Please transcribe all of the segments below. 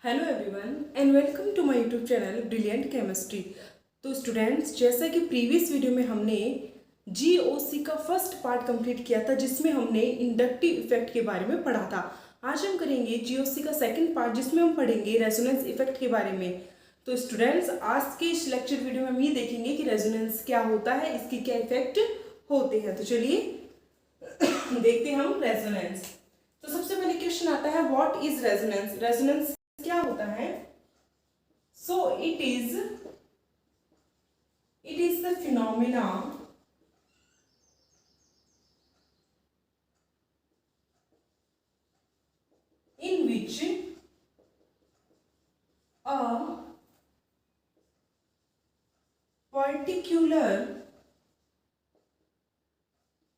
Hello everyone and welcome to my YouTube channel brilliant chemistry. तो students, जैसा कि previous video में हमने जीओसी का फर्स्ट पार्ट कंप्लीट किया था जिसमें हमने इंडक्टिव इफेक्ट के बारे में पढ़ा था। आज हम करेंगे जीओसी का सेकंड पार्ट जिसमें हम पढ़ेंगे रेजोनेंस इफेक्ट के बारे में। तो स्टूडेंट्स, आज के इस लेक्चर वीडियो में हम ये देखेंगे कि रेजोनेंस क्या होता है, इसके क्या इफेक्ट होते हैं। तो चलिए देखते हैं हम रेजोनेंस। तो सबसे पहले क्वेश्चन आता है, व्हाट इज रेजोनेंस। रेजोनेंस क्या होता है? So it is the phenomena in which a particular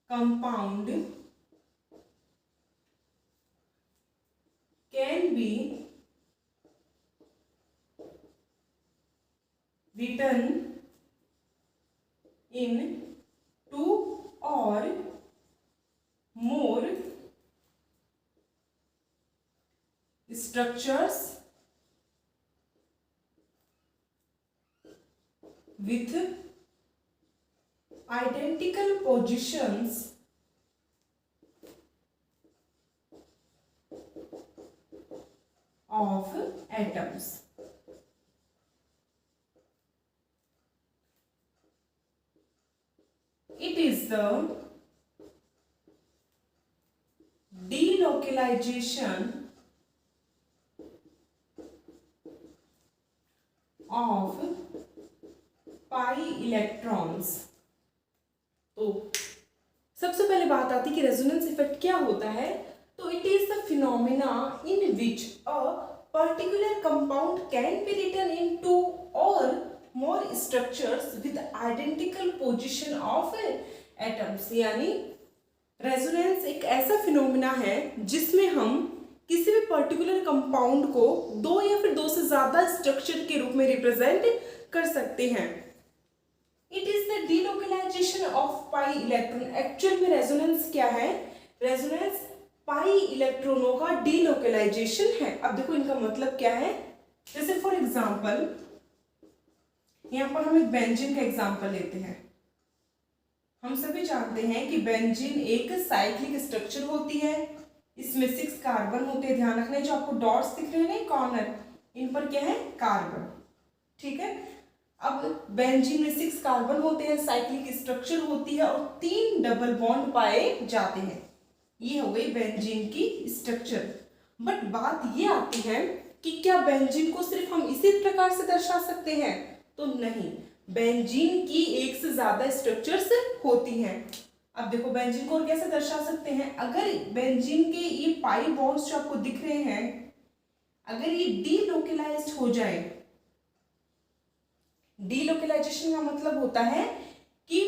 compound can be written in two or more structures with identical positions of atoms. It is the delocalization of pi electrons। तो सबसे पहले बात आती है कि रेजोनेंस इफेक्ट क्या होता है। तो it is the phenomena in which a particular compound can be written in two और more structures with identical position of atoms. यानी रेजोनेंस एक ऐसा फिनोमिना है जिसमें हम किसी भी पर्टिकुलर कंपाउंड को दो या फिर दो से ज्यादा स्ट्रक्चर के रूप में रिप्रेजेंट कर सकते हैं। It is the delocalisation of pi electron. Actual में रेजोनेंस क्या है? रेजोनेंस पाई इलेक्ट्रॉनों का डीलोकलाइजेशन है। अब देखो इनका मतलब क्या है। जैसे फॉर एग्जांपल यहां पर हम एक बेंजीन का एग्जांपल लेते हैं। हम सभी जानते हैं कि बेंजीन एक साइक्लिक स्ट्रक्चर होती है। इसमें 6 कार्बन होते हैं। ध्यान रखना है, जो आपको डॉट्स दिख रहे हैं ना कॉर्नर, इन पर क्या है? कार्बन। ठीक है। अब बेंजीन में 6 कार्बन होते हैं, साइक्लिक स्ट्रक्चर होती है और 3 डबल बॉन्ड पाए जाते हैं। ये हो गई बेंजीन की स्ट्रक्चर। बट बात ये आती है कि क्या बेंजीन को सिर्फ हम इसी प्रकार से दर्शा सकते हैं? तो नहीं, बेंजीन की एक से ज्यादा स्ट्रक्चर्स होती हैं। अब देखो बेंजीन को और कैसे दर्शा सकते हैं। अगर बेंजीन के ये पाई बॉन्ड्स जो आपको दिख रहे हैं, अगर ये डीलोकलाइज्ड हो जाए, डीलोकलाइजेशन का मतलब होता है कि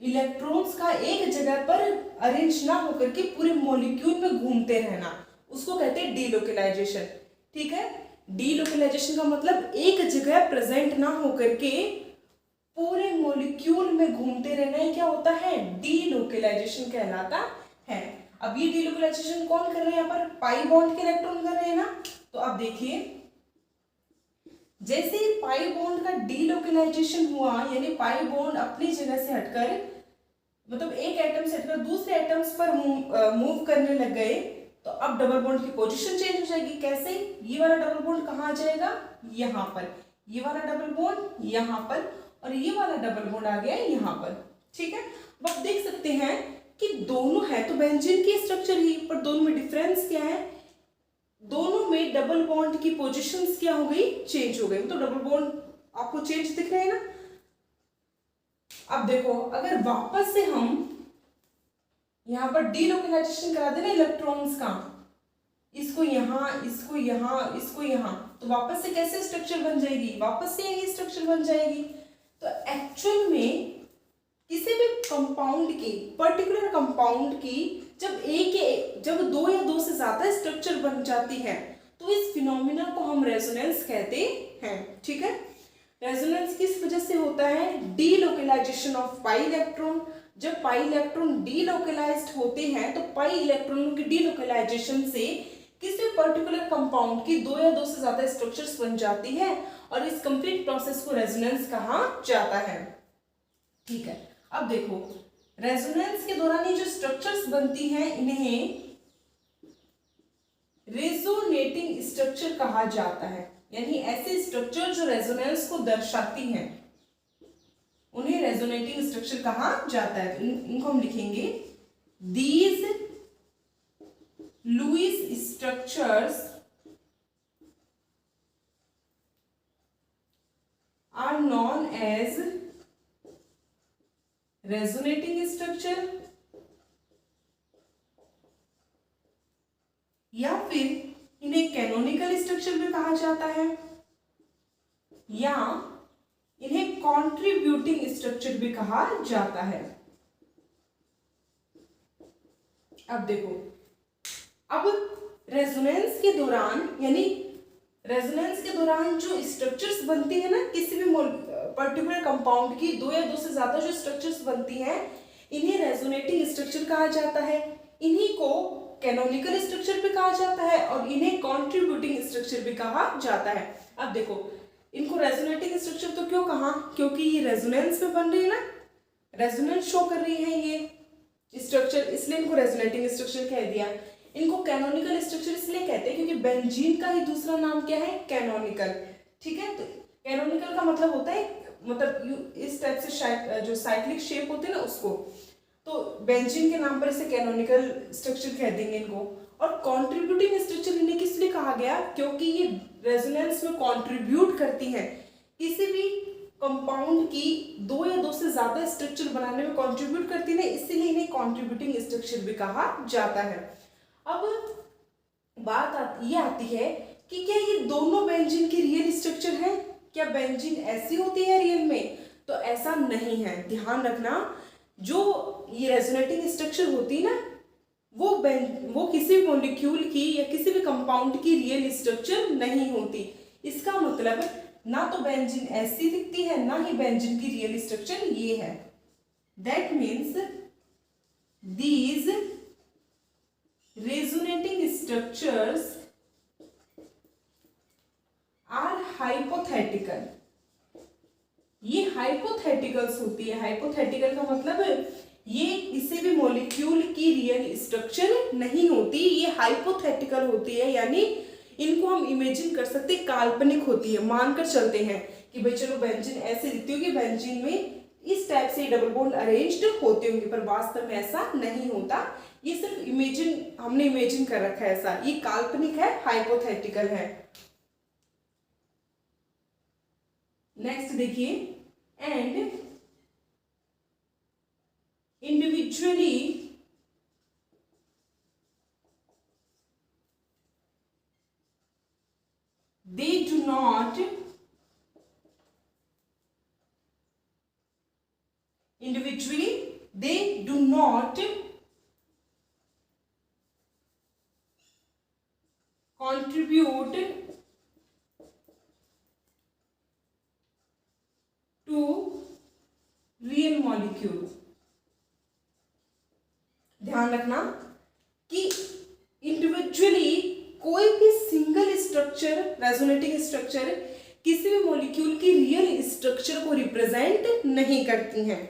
इलेक्ट्रॉन्स का एक जगह पर अरेंज ना होकर के पूरे मॉलिक्यूल में घूमते रहना, उसको कहते हैं डीलोकलाइजेशन। ठीक है। डीलोकलाइजेशन का मतलब एक जगह प्रेजेंट ना होकर के पूरे मॉलिक्यूल में घूमते रहना ही क्या होता है? डीलोकलाइजेशन कहलाता है। अब ये डीलोकलाइजेशन कौन कर रहे हैं? यहाँ पर पाई बॉन्ड के इलेक्ट्रॉन कर रहे हैं ना। तो अब देखिए, जैसे ही पाई बॉन्ड का डीलोकलाइजेशन हुआ, यानी पाई बॉन्ड अपनी जगह से हटकर, मतलब एक एटम से हटकर दूसरे एटम्स पर मूव करने लग गए, तो अब डबल बॉन्ड की पोजीशन चेंज हो जाएगी। कैसे? ये वाला डबल बॉन्ड कहाँ आ जाएगा? यहाँ पर। ये वाला डबल बॉन्ड यहाँ पर और ये वाला डबल बॉन्ड आ गया यहाँ पर। ठीक है। अब आप देख सकते हैं कि दोनों है तो बेंजीन की स्ट्रक्चर ही, पर दोनों में डिफरेंस क्या है? दोनों में डबल बॉन्ड की पोजीशंस क्या हो गई? चेंज हो गई। तो डबल बॉन्ड आपको चेंज दिख रहे हैं ना। अब देखो, अगर वापस से हम यहां पर डीलोकलाइजेशन करा देना इलेक्ट्रॉन्स का, इसको यहां, इसको यहां, इसको यहां, तो वापस से कैसे स्ट्रक्चर बन जाएगी? वापस से यही स्ट्रक्चर बन जाएगी। तो एक्चुअल में किसी भी कंपाउंड की, पर्टिकुलर कंपाउंड की जब दो या दो से ज्यादा स्ट्रक्चर बन जाती है, तो इस फिनोमिना को हम रेजोनेंस कहते हैं। ठीक है। रेजोनेंस किस वजह से होता है? Delocalisation of pi electron. जब पाई इलेक्ट्रॉन डीलोकलाइज्ड होते हैं तो पाई इलेक्ट्रॉनों की डीलोकलाइजेशन से किसी पर्टिकुलर कंपाउंड की दो या दो से ज्यादा स्ट्रक्चर्स बन जाती है और इस कंप्लीट प्रोसेस को रेजोनेंस कहा जाता है। ठीक है, अब देखो रेजोनेंस के दौरान ये जो स्ट्रक्चर्स बनती हैं इन्हें रेजोनेटिंग स्ट्रक्चर कहा जाता है, यानी ऐसे स्ट्रक्चर जो रेजोनेंस को दर्शाती हैं उन्हें रेजोनेटिंग स्ट्रक्चर कहा जाता है। इनको हम लिखेंगे these Lewis structures are known as resonating structure, या फिर इन्हें कैनोनिकल स्ट्रक्चर भी कहा जाता है, या इन्हें कॉन्ट्रीब्यूटिंग स्ट्रक्चर भी कहा जाता है। अब देखो, अब रेजोनेंस के दौरान यानी रेजोनेंस के दौरान जो स्ट्रक्चर्स बनती है ना किसी भी पर्टिकुलर कंपाउंड की दो या दो से ज्यादा जो स्ट्रक्चर्स बनती हैं इन्हें रेजोनेटिंग स्ट्रक्चर कहा जाता है, इन्हीं को कैनोनिकल स्ट्रक्चर भी कहा जाता है और इन्हें कॉन्ट्रीब्यूटिंग स्ट्रक्चर भी कहा जाता है। अब देखो इनको रेजोनेटिंग स्ट्रक्चर तो क्यों कहा, क्योंकि ये रेजोनेंस में बन रही है ना, रेजोनेंस शो कर रही है ये स्ट्रक्चर, इसलिए इनको रेजोनेटिंग स्ट्रक्चर कह दिया। इनको कैनोनिकल स्ट्रक्चर इसलिए कहते हैं क्योंकि बेंजीन का ही दूसरा नाम क्या है, कैनोनिकल। ठीक है, तो कैनोनिकल का मतलब होता है मतलब इस टाइप से जो साइक्लिक शेप होती है ना उसको, तो बेंजीन के नाम पर इसे कैनोनिकल स्ट्रक्चर कह देंगे इनको। और कॉन्ट्रीब्यूटिंग स्ट्रक्चर इन्हें किस लिए कहा गया, क्योंकि ये रेजोनेंस में कॉन्ट्रीब्यूट करती हैं, किसी भी कंपाउंड की दो या दो से ज्यादा स्ट्रक्चर बनाने में कॉन्ट्रीब्यूट करती है, इसीलिए इन्हें कॉन्ट्रीब्यूटिंग स्ट्रक्चर भी कहा जाता है। अब बात ये आती है कि क्या ये दोनों बेंजीन की रियल स्ट्रक्चर है, क्या बेंजीन ऐसी होती है रियल में, तो ऐसा नहीं है। ध्यान रखना, जो ये रेजोनेटिंग स्ट्रक्चर होती है ना वो किसी भी मॉलिक्यूल की या किसी भी कंपाउंड की रियल स्ट्रक्चर नहीं होती। इसका मतलब ना तो बेंजीन ऐसी दिखती है ना ही बेंजीन की रियल स्ट्रक्चर ये है। That means these resonating structures are hypothetical. ये हाइपोथेटिकल्स होती है। हाइपोथेटिकल का मतलब ये किसी भी मॉलिक्यूल की रियल स्ट्रक्चर नहीं होती, ये हाइपोथेटिकल होती है, यानी इनको हम इमेजिन कर सकते, काल्पनिक होती है, मानकर चलते हैं कि भाई चलो बेंजीन ऐसे दिखती होगी, बेंजीन में इस टाइप से डबल बॉन्ड अरेंज्ड होते होंगे, पर वास्तव में ऐसा नहीं होता। ये सिर्फ इमेजिन, हमने इमेजिन कर रखा है ऐसा, ये काल्पनिक है, हाइपोथेटिकल है। नेक्स्ट देखिए, and individually they do not contribute to real molecule। ध्यान रखना कि इंडिविजुअली कोई भी सिंगल स्ट्रक्चर, रेजोनेटिंग स्ट्रक्चर किसी भी मॉलिक्यूल की रियल स्ट्रक्चर को रिप्रेजेंट नहीं करती हैं,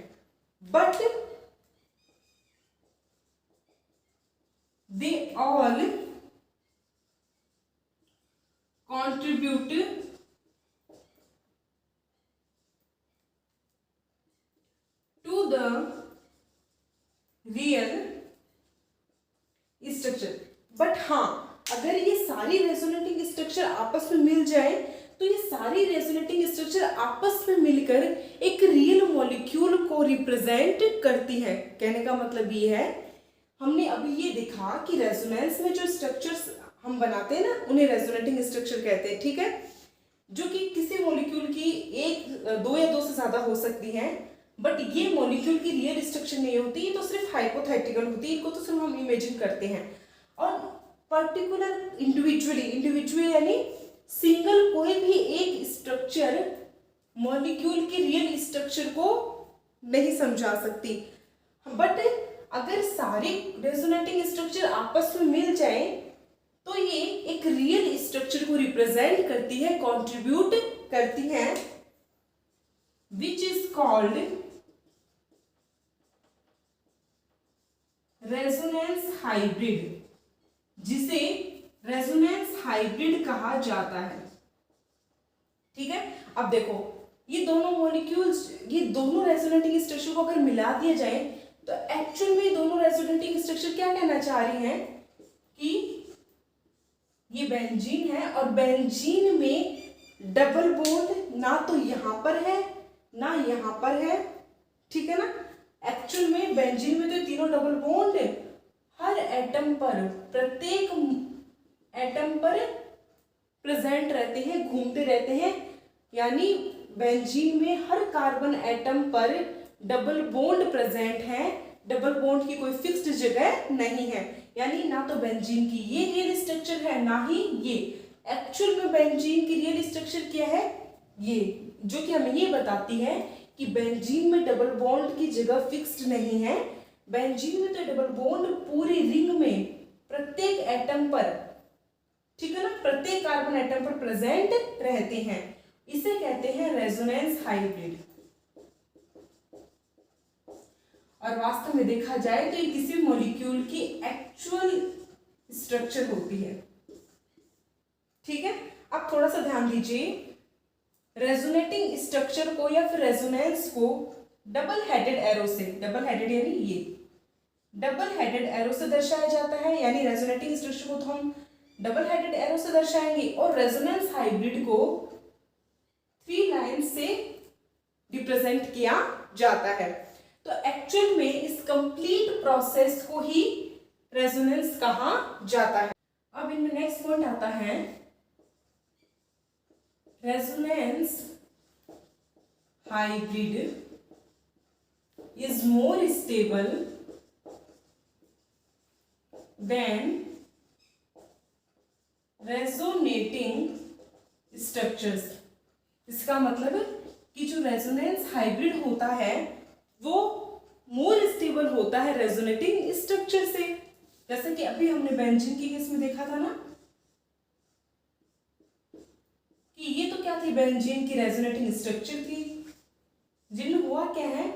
but they all contribute to the real structure. But हाँ, अगर ये सारी रेजोनेटिंग स्ट्रक्चर आपस में मिल जाए तो ये सारी रेजोनेटिंग स्ट्रक्चर आपस में मिलकर एक रियल मॉलिक्यूल को रिप्रेजेंट करती है। कहने का मतलब ये है, हमने अभी ये देखा कि रेजोनेंस में जो स्ट्रक्चर्स हम बनाते हैं ना उन्हें रेजोनेटिंग स्ट्रक्चर कहते हैं। ठीक है, जो कि किसी मॉलिक्यूल की एक, दो या दो से ज्यादा हो सकती हैं, बट ये मॉलिक्यूल की रियल स्ट्रक्चर नहीं होती, ये तो सिर्फ हाइपोथेटिकल होती है, इनको तो सिर्फ हम इमेजिन करते हैं। और पर्टिकुलर इंडिविजुअली यानी सिंगल कोई भी एक स्ट्रक्चर मॉलिक्यूल की रियल स्ट्रक्चर को नहीं समझा सकती, बट अगर सारे रेजोनेटिंग स्ट्रक्चर आपस में मिल जाए तो ये एक रियल स्ट्रक्चर को रिप्रेजेंट करती है, कंट्रीब्यूट करती है, which is called resonance hybrid, जिसे रेजोनेंस हाइब्रिड कहा जाता है। ठीक है, अब देखो ये दोनों मॉलिक्यूल्स, ये दोनों रेजोनेटिंग स्ट्रक्चर को अगर मिला दिया जाए तो एक्चुअल में दोनों रेजोनेटिंग स्ट्रक्चर क्या कहना चाह रही हैं कि ये बेंजीन है और बेंजीन में डबल बॉन्ड ना तो यहां पर है ना यहां पर है। ठीक है ना, एक्चुअल में बेंजीन में तो तीनों डबल बॉन्ड हर एटम पर, प्रत्येक एटम पर प्रेजेंट रहते हैं, घूमते रहते हैं, यानी बेंजीन में हर कार्बन एटम पर डबल बॉन्ड प्रेजेंट है, डबल बॉन्ड की कोई फिक्स्ड जगह नहीं है, यानी ना तो बेंजीन की ये रियल स्ट्रक्चर है ना ही ये। एक्चुअल में बेंजीन की रियल स्ट्रक्चर क्या है, ये, जो कि हमें ये बताती है कि बेंजीन में डबल बॉन्ड की जगह फिक्स्ड नहीं है। बेंजीन में तो डबल बॉन्ड पूरी रिंग में प्रत्येक एटम पर, ठीक है ना, प्रत्येक कार्बन एटम पर प्रेजेंट रहते हैं। इसे कहते हैं रेजोनेंस हाइब्रिड। और वास्तव में देखा जाए तो ये किसी मॉलिक्यूल की एक्चुअल स्ट्रक्चर होती है। ठीक है, अब थोड़ा सा ध्यान दीजिए, रेजोनेटिंग स्ट्रक्चर को या फिर रेजोनेंस को डबल हेडेड एरो से, डबल हेडेड यानी ये डबल हेडेड एरो से दर्शाया जाता है, यानी रेजोनेटिंग स्ट्रक्चर को तो हम डबल हेडेड एरो से दर्शाएंगे और रेजोनेंस हाइब्रिड को 3 लाइन से रिप्रेजेंट किया जाता है। तो एक्चुअल में इस कंप्लीट प्रोसेस को ही रेजोनेंस कहा जाता है। अब इनमें नेक्स्ट पॉइंट आता है, resonance hybrid is more stable then resonating structures. इसका मतलब कि जो रेजोनेंस हाइब्रिड होता है वो मोर स्टेबल होता है रेजोनेटिंग स्ट्रक्चर से। जैसे कि अभी हमने बेंजीन के केस में देखा था ना कि ये तो क्या थी, बेंजीन की रेजोनेटिंग स्ट्रक्चर थी, जिनमें हुआ क्या है,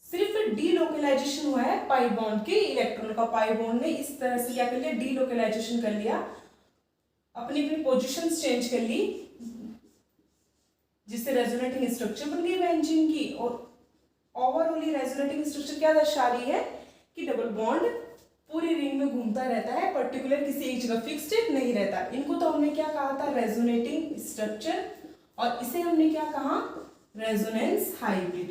सिर्फ डीलोकलाइजेशन हुआ है पाई बॉन्ड के इलेक्ट्रॉन का। पाई बॉन्ड ने इस तरह से क्या कर लिया, डीलोकलाइजेशन कर लिया, अपनी अपनी पोजीशंस चेंज कर ली, जिससे रेजोनेटिंग स्ट्रक्चर बन गई बेंजीन की। और ओवरऑल रेजोनेटिंग स्ट्रक्चर क्या दर्शा रही है कि डबल बॉन्ड पूरी रिंग में घूमता रहता है, पर्टिकुलर किसी एक जगह फिक्स्ड नहीं रहता। इनको तो हमने क्या कहा था, रेजोनेटिंग स्ट्रक्चर, और इसे हमने क्या कहा, रेजोनेंस हाइब्रिड।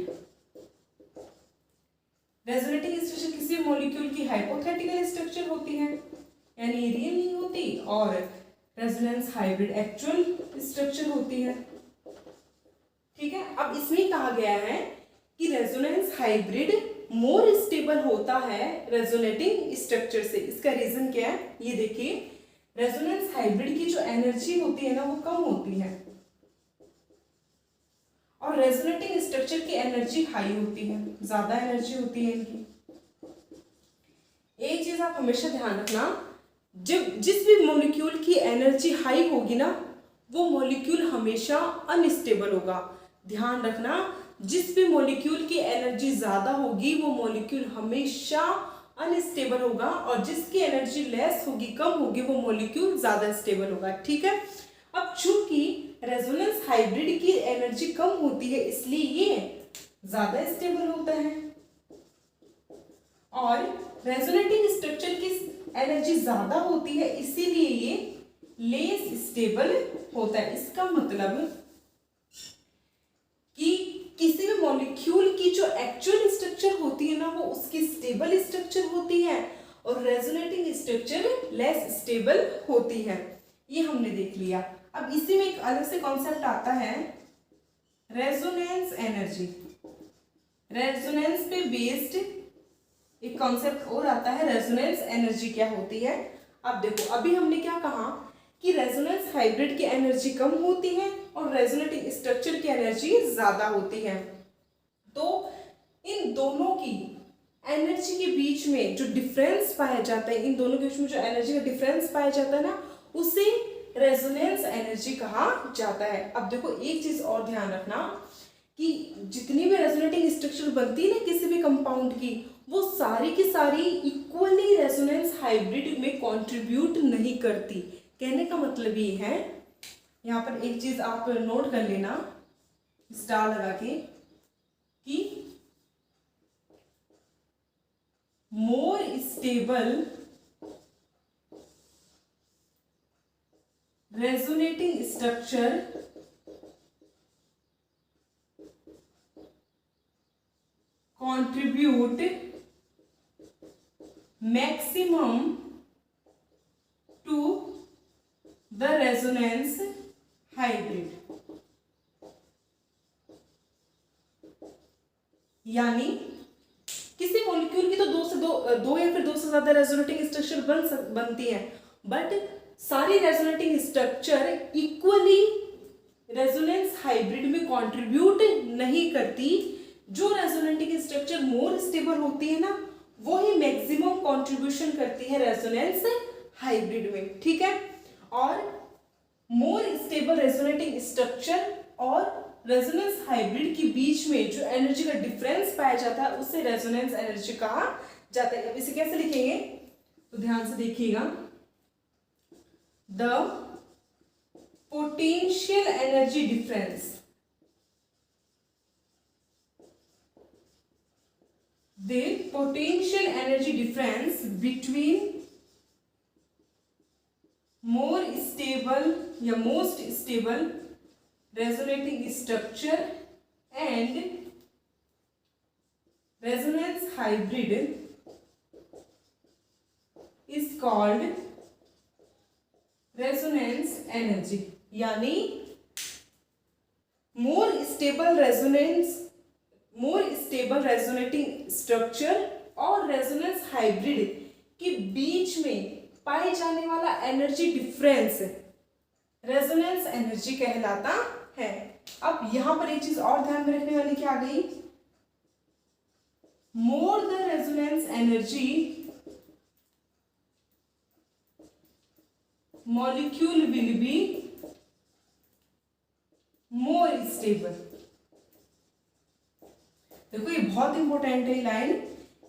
रेजोनेटिंग स्ट्रक्चर किसी मॉलिक्यूल की हाइपोथेटिकल स्ट्रक्चर होती है, यानी रियल नहीं होती, और रेजोनेंस हाइब्रिड एक्चुअल स्ट्रक्चर होती है। ठीक है, अब इसमें कहा गया है कि रेजोनेंस हाइब्रिड मोर स्टेबल होता है रेजोनेटिंग स्ट्रक्चर से। इसका रीजन क्या है, ये देखिए, रेजोनेंस हाइब्रिड की जो एनर्जी होती है ना वो कम होती है और रेजोनेटिंग स्ट्रक्चर की एनर्जी हाई होती है, ज्यादा एनर्जी होती है इनकी। एक चीज आप हमेशा ध्यान रखना, जब जिस भी मॉलिक्यूल की एनर्जी हाई होगी ना वो मॉलिक्यूल हमेशा अनस्टेबल होगा। ध्यान रखना, जिस भी मॉलिक्यूल की एनर्जी ज्यादा होगी वो मॉलिक्यूल हमेशा अनस्टेबल होगा, और जिसकी एनर्जी लेस होगी, कम होगी, वो मॉलिक्यूल ज्यादा स्टेबल होगा। ठीक है, अब चूंकि रेजोनेंस हाइब्रिड की एनर्जी कम होती है इसलिए ये ज्यादा स्टेबल होता है, और रेजोनेटिंग स्ट्रक्चर की एनर्जी ज्यादा होती है इसीलिए ये लेस स्टेबल होता है। इसका मतलब कि किसी भी मॉलिक्यूल की जो एक्चुअल स्ट्रक्चर होती है ना वो उसकी स्टेबल स्ट्रक्चर होती है और रेजोनेटिंग स्ट्रक्चर लेस स्टेबल होती है। ये हमने देख लिया। अब इसी में एक अलग से कॉन्सेप्ट आता है रेजोनेंस एनर्जी। रेजोनेंस पे बेस्ड एक कॉन्सेप्ट और आता है, रेजोनेंस एनर्जी क्या होती है। अब देखो, अभी हमने क्या कहा कि रेजोनेंस हाइब्रिड की एनर्जी कम होती है और रेजोनेटिंग स्ट्रक्चर की एनर्जी ज्यादा होती है। तो इन दोनों की एनर्जी के बीच में जो डिफरेंस पाया जाता है, इन दोनों के बीच में जो एनर्जी का डिफरेंस पाया जाता है ना, उसे रेजोनेंस एनर्जी कहा जाता है। अब देखो एक चीज और ध्यान रखना कि जितनी भी रेजोनेटिंग स्ट्रक्चर बनती है ना किसी भी कंपाउंड की, वो सारी की सारी इक्वली रेजोनेंस हाइब्रिड में कंट्रीब्यूट नहीं करती। कहने का मतलब ये है, यहाँ पर एक चीज आप नोट कर लेना स्टार लगा के, कि more stable resonating structure contribute maximum to the resonance hybrid। यानी किसी मॉलिक्यूल की तो दो या फिर दो से ज्यादा रेजोनेटिंग स्ट्रक्चर बनती है, बट सारी resonating structure equally resonance hybrid में कंट्रीब्यूट नहीं करती। जो रेजोनेटिंग स्ट्रक्चर मोर स्टेबल होती है ना, वो ही मैक्सिमम कंट्रीब्यूशन करती है रेजोनेंस हाइब्रिड में, ठीक है। और मोर स्टेबल रेजोनेटिंग स्ट्रक्चर और रेजोनेंस हाइब्रिड के बीच में जो एनर्जी का डिफरेंस पाया जाता है उसे रेजोनेंस एनर्जी कहा जाता है। अब इसे कैसे लिखेंगे तो ध्यान से देखिएगा, the potential energy difference, the potential energy difference between more stable या most stable resonating structure and resonance hybrid is called resonance energy। यानी more स्टेबल रेजोनेटिंग स्ट्रक्चर और रेजोनेंस हाइब्रिड के बीच में पाए जाने वाला एनर्जी डिफरेंस रेजोनेंस एनर्जी कहलाता है। अब यहां पर एक चीज और ध्यान में रखने वाली क्या आ गई, more the resonance energy molecule will be more stable. देखो ये बहुत इंपॉर्टेंट है लाइन,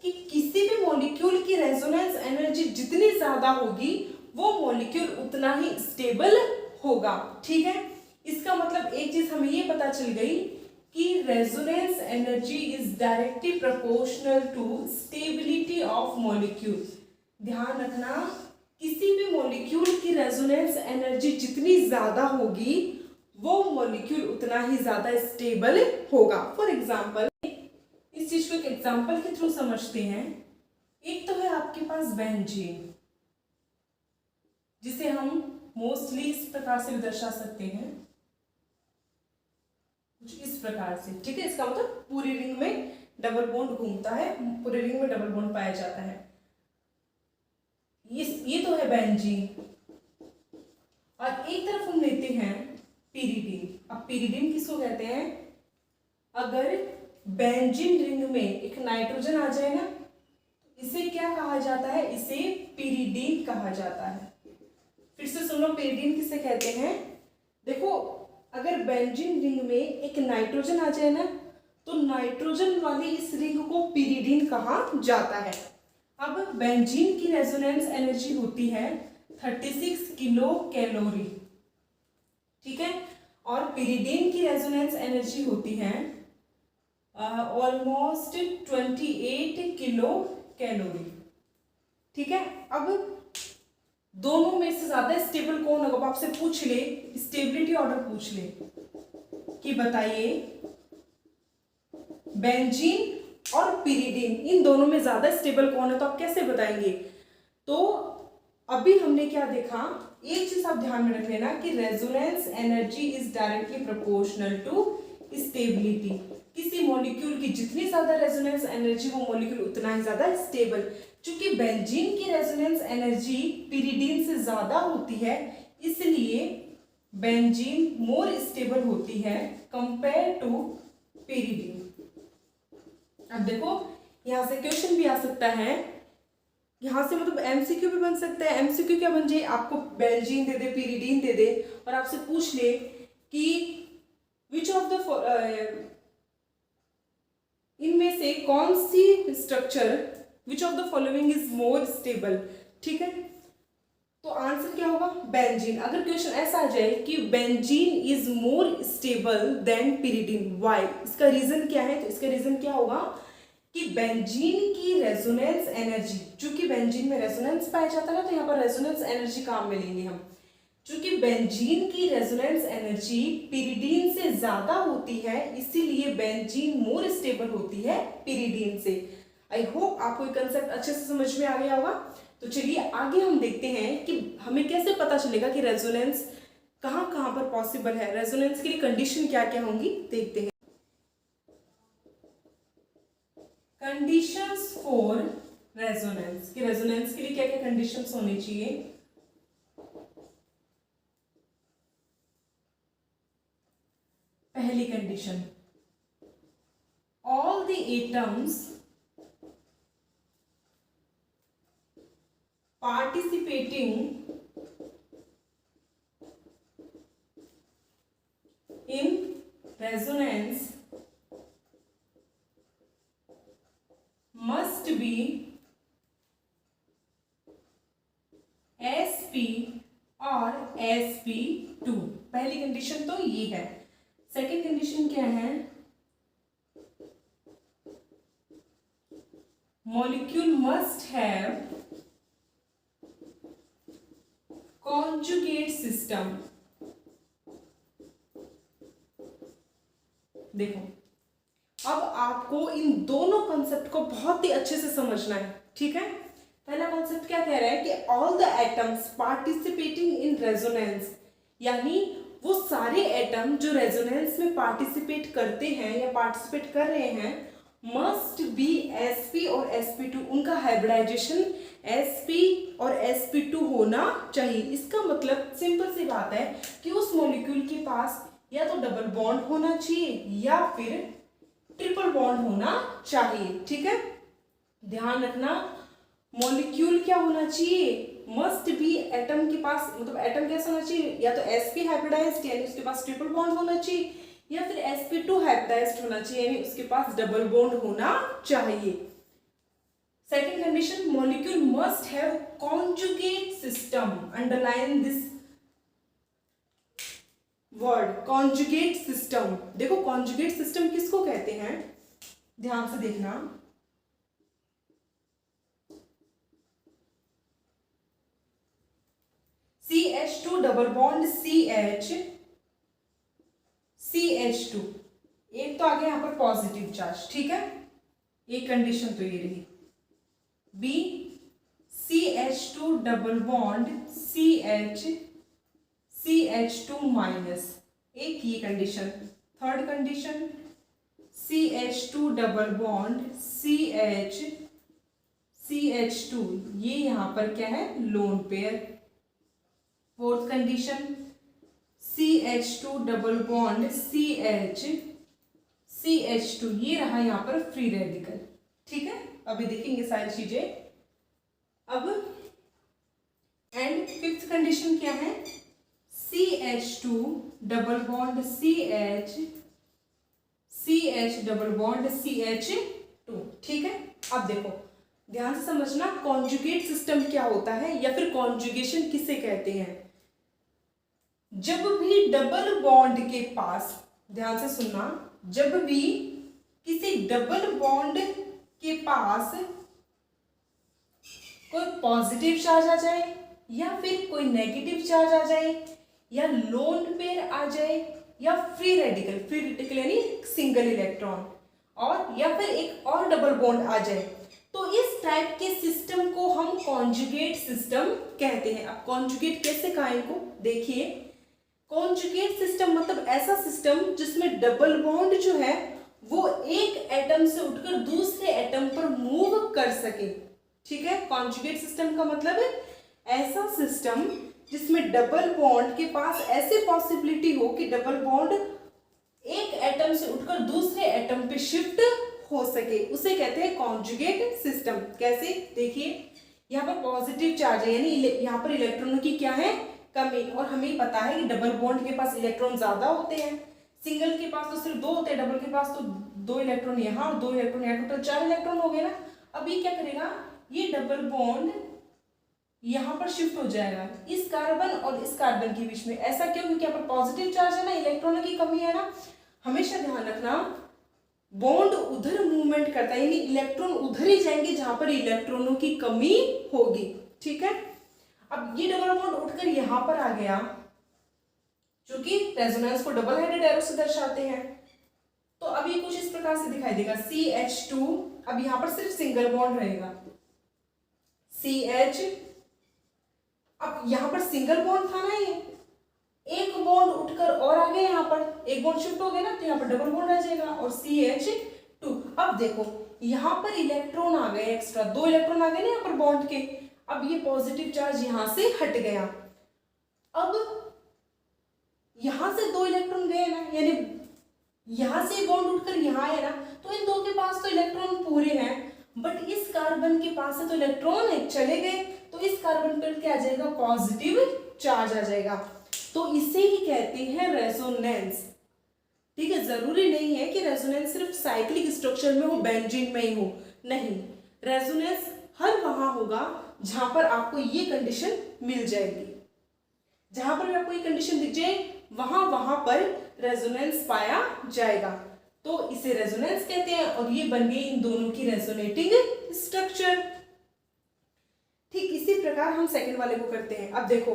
कि किसी भी मॉलिक्यूल की रेजोनेंस एनर्जी जितनी ज्यादा होगी वो मॉलिक्यूल उतना ही स्टेबल होगा, ठीक है। इसका मतलब एक चीज हमें ये पता चल गई कि resonance energy is directly proportional to stability of molecule. ध्यान रखना, किसी भी मॉलिक्यूल की रेजोनेंस एनर्जी जितनी ज्यादा होगी वो मॉलिक्यूल उतना ही ज्यादा स्टेबल होगा। फॉर एग्जाम्पल इस चीज को एक एग्जाम्पल के थ्रू समझते हैं। एक तो है आपके पास बेंजीन, जिसे हम मोस्टली इस प्रकार से भी दर्शा सकते हैं, कुछ इस प्रकार से, ठीक है। इसका मतलब पूरी रिंग में डबल बॉन्ड घूमता है, पूरी रिंग में डबल बॉन्ड पाया जाता है। ये तो है बेंजीन। और एक तरफ हम लेते हैं पीरिडीन। अब पीरिडीन किसको कहते हैं, अगर बेंजीन रिंग में एक नाइट्रोजन आ जाए ना, इसे क्या कहा जाता है, इसे पीरिडीन कहा जाता है। फिर से सुनो, पीरिडीन किसे कहते हैं। देखो अगर बेंजीन रिंग में एक नाइट्रोजन आ जाए ना, तो नाइट्रोजन वाली इस रिंग को पीरिडीन कहा जाता है। अब बेंजीन की रेजोनेंस एनर्जी होती है 36 किलो कैलोरी, ठीक है। और पीरिडीन की रेजोनेंस एनर्जी होती है ऑलमोस्ट 28 किलो कैलोरी, ठीक है। अब दोनों में से ज्यादा स्टेबल कौन होगा, आपसे पूछ ले, स्टेबिलिटी ऑर्डर पूछ ले कि बताइए बेंजीन और पीरिडीन इन दोनों में ज्यादा स्टेबल कौन है, तो आप कैसे बताएंगे। तो अभी हमने क्या देखा, एक चीज आप ध्यान में रख लेना कि resonance energy is directly proportional to stability. किसी मॉलिक्यूल की जितनी ज्यादा रेजोनेंस एनर्जी वो मॉलिक्यूल उतना ही ज्यादा स्टेबल। चूंकि बेंजीन की रेजोनेंस एनर्जी पीरिडीन से ज्यादा होती है, इसलिए बेंजीन मोर स्टेबल होती है कंपेयर टू पीरिडीन। अब देखो यहाँ से क्वेश्चन भी आ सकता है, यहाँ से मतलब एमसीक्यू भी बन सकता है। एमसीक्यू क्या बन जाए, आपको बेंजीन दे दे, पिरिडीन दे दे और आपसे पूछ ले कि विच ऑफ द इनमें से कौन सी structure, which of the following is more stable, ठीक है, तो आंसर क्या होगा, बेंजीन। अगर क्वेश्चन ऐसा आ जाए कि benzene is more stable then pyridine, why, इसका रीजन क्या है, तो इसका रीजन क्या होगा कि बेंजीन की रेजोनेंस एनर्जी, चूंकि बेंजीन में रेजोनेंस पाया जाता है ना, तो यहाँ पर रेजोनेंस एनर्जी काम में लेंगे हम। चूंकि बेंजीन की रेजोनेंस एनर्जी पिरिडीन से ज्यादा होती है, इसीलिए बेंजीन मोर स्टेबल होती है पिरिडीन से। आई होप आपको ये कंसेप्ट अच्छे से समझ में आ गया होगा। तो चलिए आगे हम देखते हैं कि हमें कैसे पता चलेगा कि रेजोनेंस कहाँ कहाँ पर पॉसिबल है, रेजोनेंस के लिए कंडीशन क्या क्या होंगी देखते हैं। कंडीशंस फॉर रेजोनेंस, कि रेजोनेंस के लिए क्या क्या कंडीशंस होनी चाहिए। पहली condition, all the atoms participating in resonance must be sp और sp2। पहली कंडीशन तो ये है। सेकेंड कंडीशन क्या है, molecule must have conjugate system. देखो अब आपको इन दोनों कॉन्सेप्ट को बहुत ही अच्छे से समझना है, ठीक है। पहला कॉन्सेप्ट क्या कह रहा है कि all the atoms participating in resonance, यानी वो सारे एटम जो रेजोनेंस में पार्टिसिपेट करते हैं या पार्टिसिपेट कर रहे हैं, मस्ट बी sp और sp2, उनका हाइब्रिडाइजेशन sp और sp2 होना चाहिए। इसका मतलब सिंपल सी बात है कि उस मॉलिक्यूल के पास या तो डबल बॉन्ड होना चाहिए या फिर ट्रिपल बॉन्ड होना चाहिए, ठीक है। ध्यान रखना, मॉलिक्यूल क्या होना चाहिए, मस्ट बी, एटम के पास मतलब एटम कैसा होना चाहिए, या तो sp हाइब्रिडाइज्ड यानी उसके पास ट्रिपल बॉन्ड होना चाहिए, या फिर sp2 हाइब्रिडाइज्ड होना चाहिए यानी उसके पास डबल बॉन्ड होना चाहिए। Second condition, molecule must have conjugate system. Underline this word, conjugate system. देखो कॉन्जुगेट सिस्टम किसको कहते हैं, ध्यान से देखना। CH2 डबल बॉन्ड CH2, एक तो आ गया यहाँ पर पॉजिटिव चार्ज, ठीक है, एक कंडीशन तो ये रही। B CH2 double bond CH2 minus, एक ये condition. Third condition, CH2 double bond CH2, ये यहाँ पर क्या है, lone pair. Fourth condition, CH2 double bond CH2, ये रहा यहाँ पर फ्री रेडिकल, ठीक है। अभी देखेंगे सारी चीजें। अब एंड फिफ्थ कंडीशन क्या है, CH2 double bond CH double bond CH2, ठीक है। अब देखो ध्यान से समझना, कॉन्जुगेट सिस्टम क्या होता है या फिर कॉन्जुगेशन किसे कहते हैं। जब भी डबल बॉन्ड के पास, ध्यान से सुनना, जब भी किसी डबल बॉन्ड के पास कोई पॉजिटिव चार्ज आ जाए या फिर कोई नेगेटिव चार्ज आ जाए या लोन पेयर आ जाए या फ्री रेडिकल यानी सिंगल इलेक्ट्रॉन, और या फिर एक और डबल बॉन्ड आ जाए, तो इस टाइप के सिस्टम को हम कॉन्जुगेट सिस्टम कहते हैं। अब कॉन्जुगेट कैसे कहा इनको, देखिए कॉन्जुगेट सिस्टम मतलब ऐसा सिस्टम जिसमें डबल बॉन्ड जो है वो एक एटम से उठकर दूसरे एटम पर मूव कर सके, ठीक है। कॉन्जुगेट सिस्टम का मतलब है ऐसा सिस्टम जिसमें डबल बॉन्ड के पास ऐसे पॉसिबिलिटी हो कि डबल बॉन्ड एक एटम से उठकर दूसरे एटम पे शिफ्ट हो सके, उसे कहते हैं कॉन्जुगेट सिस्टम। कैसे, देखिए यहाँ पर पॉजिटिव चार्ज है, यानी यहाँ पर इलेक्ट्रॉनों की क्या है, कमी। और हमें पता है कि डबल बॉन्ड के पास इलेक्ट्रॉन ज्यादा होते हैं, सिंगल के पास तो सिर्फ 2 होते हैं, डबल के पास तो 2 इलेक्ट्रॉन यहाँ और 2 इलेक्ट्रॉन यहाँ, टोटल 4 इलेक्ट्रॉन हो गए ना। अब ये क्या करेगा, ये डबल बॉन्ड यहाँ पर शिफ्ट हो जाएगा इस कार्बन और इस कार्बन के बीच में। ऐसा क्यों, क्योंकि यहाँ पर पॉजिटिव चार्ज है ना, इलेक्ट्रॉनों की कमी है ना। हमेशा ध्यान रखना, बॉन्ड उधर मूवमेंट करता है, यानी इलेक्ट्रॉन उधर ही जाएंगे जहां पर इलेक्ट्रॉनों की कमी होगी, ठीक है। अब ये डबल बॉन्ड उठकर यहां पर आ गया, क्योंकि रेजोनेंस को डबल हेडेड एरो से दर्शाते हैं। तो अब ये कुछ इस प्रकार से दिखाई देगा, CH2। अब यहां पर सिर्फ सिंगल बॉन्ड रहेगा, CH। अब यहां पर सिंगल बॉन्ड था ना, ये एक बॉन्ड उठकर और आ गया, यहाँ पर एक बॉन्ड शिफ्ट हो गया ना, तो यहाँ पर डबल बॉन्ड आ जाएगा और CH2। अब देखो यहाँ पर इलेक्ट्रॉन आ गए एक्स्ट्रा, 2 इलेक्ट्रॉन आ गए ना यहाँ पर बॉन्ड के। अब ये पॉजिटिव चार्ज यहाँ से हट गया, अब यहाँ से 2 इलेक्ट्रॉन गए ना, यानी यहाँ से बॉन्ड उठकर यहाँ आया ना, तो इन 2 के पास तो इलेक्ट्रॉन पूरे हैं, बट इस कार्बन के पास से तो इलेक्ट्रॉन चले गए, तो इस कार्बन पर क्या आ जाएगा, पॉजिटिव चार्ज आ जाएगा। तो इसे ही कहते हैं रेजोनेंस, ठीक है। जरूरी नहीं है कि रेजोनेंस सिर्फ साइक्लिक स्ट्रक्चर में हो, बेंजीन में ही हो, नहीं, रेजोनेंस हर वहां होगा जहां पर आपको ये कंडीशन मिल जाएगी। जहां पर आपको ये कंडीशन दिख जाए वहां पर रेजोनेंस पाया जाएगा, तो इसे रेजोनेंस कहते हैं। और ये बन गई इन दोनों की रेजोनेटिंग स्ट्रक्चर। ठीक इसी प्रकार हम सेकंड वाले को करते हैं। अब देखो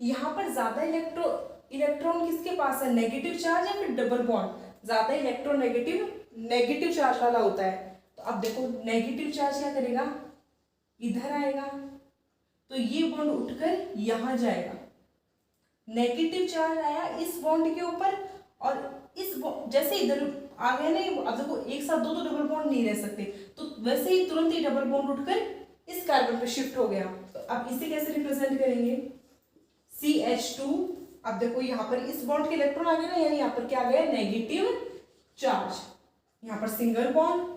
यहाँ पर ज्यादा इलेक्ट्रॉन किसके पास है, नेगेटिव चार्ज या फिर डबल बॉन्ड, ज्यादा इलेक्ट्रॉन नेगेटिव चार्ज वाला होता है। तो अब देखो नेगेटिव चार्ज क्या करेगा, इधर आएगा, तो ये बॉन्ड उठकर यहाँ जाएगा, नेगेटिव चार्ज आया इस बॉन्ड के ऊपर, और इस जैसे इधर आ गए ना, अब देखो एक साथ 2 डबल बॉन्ड नहीं रह सकते, तो वैसे ही तुरंत ही डबल बॉन्ड उठकर इस कार्बन पे शिफ्ट हो गया। तो अब इसे कैसे रिप्रेजेंट करेंगे, CH2। अब देखो यहाँ पर इस बॉन्ड के इलेक्ट्रॉन आ गए ना, यानी यहाँ पर क्या आ गया, नेगेटिव चार्ज, यहाँ पर single bond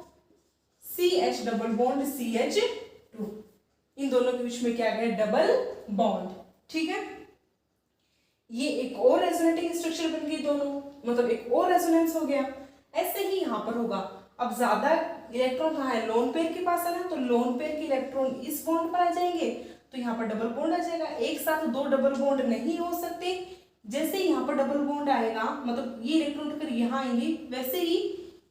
CH double bond CH2, इन दोनों के बीच में क्या आ गया, डबल बॉन्ड, ठीक है। ये एक और रेजोनेटिंग स्ट्रक्चर बन गई दोनों, मतलब एक और रेजोनेंस हो गया। ऐसे ही यहाँ पर होगा, अब ज्यादा इलेक्ट्रॉन कहाँ है, लोन पेयर के पास है ना, तो लोन पेयर के इलेक्ट्रॉन इस बॉन्ड पर आ जाएंगे, तो यहाँ पर डबल बॉन्ड आ जाएगा। एक साथ 2 डबल बॉन्ड नहीं हो सकते, जैसे यहाँ पर डबल बॉन्ड आएगा, मतलब ये इलेक्ट्रॉन उठकर यहाँ आएंगे, वैसे ही